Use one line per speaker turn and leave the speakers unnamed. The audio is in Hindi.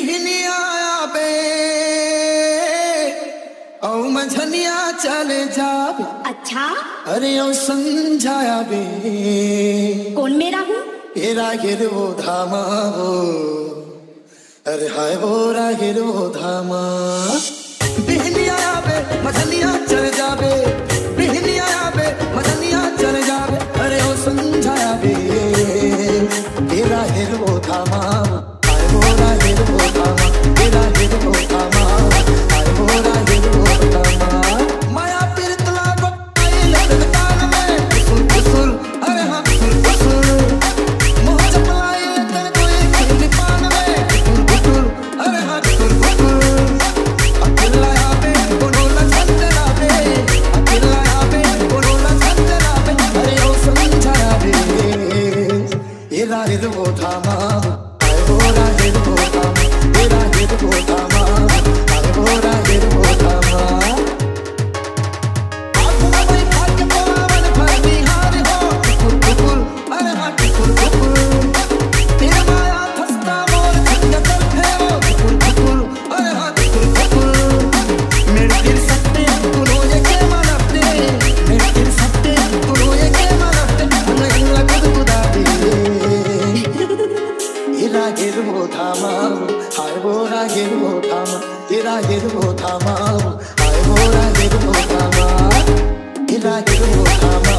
बिहनी आया बे औ मझनिया चले जाबे।
अच्छा
अरे ओ समझाया बे
कौन मेरा हूँ?
तेरा गिरो धामा हो, अरे हाय वो गिरो धामा। बिहनी आया बे मझनिया चले जाबे, बिहनी आया बे मझनिया चले जाबे। अरे ओ समझाया बे तेरा गिरो धामा, हाय वो गिरो धामा, तेरा गिरो धामा, हाय वो गिरो धामा। माया पीरतला को आई लगन कान में कुसुल कुसुल, अरे हाँ कुसुल कुसुल। मोह चपलाई लगन कोई खिल पान में कुसुल कुसुल, अरे हाँ कुसुल कुसुल। अकेला यहाँ पे बोलोला संजना पे, अकेला यहाँ पे बोलोला संजना पे। अरे ओ समझाया बे तेरा गिरो धामा, हाय वो गिरो धामा, तेरा गिरो धामा, हाय वो गिरो धामा। आँखों में भाग्य परावन भरती हार हो कुकुर कुकुर, अरे हाँ कुकुर कुकुर। तेरा माया फंसता मोर छंद करते हो कुकुर कुकुर, अरे हाँ कुकुर कुकुर। मेरे दिल सत्ते तू ये के मनपते, मेरे दिल सत्ते तू ये के मनपते। नहीं लगद बुदा दे तेरा गिरो धामा, हाय वो गिरो धामा, तेरा गिरो धामा, हाय वो गिरो धामा, तेरा गिरो धामा।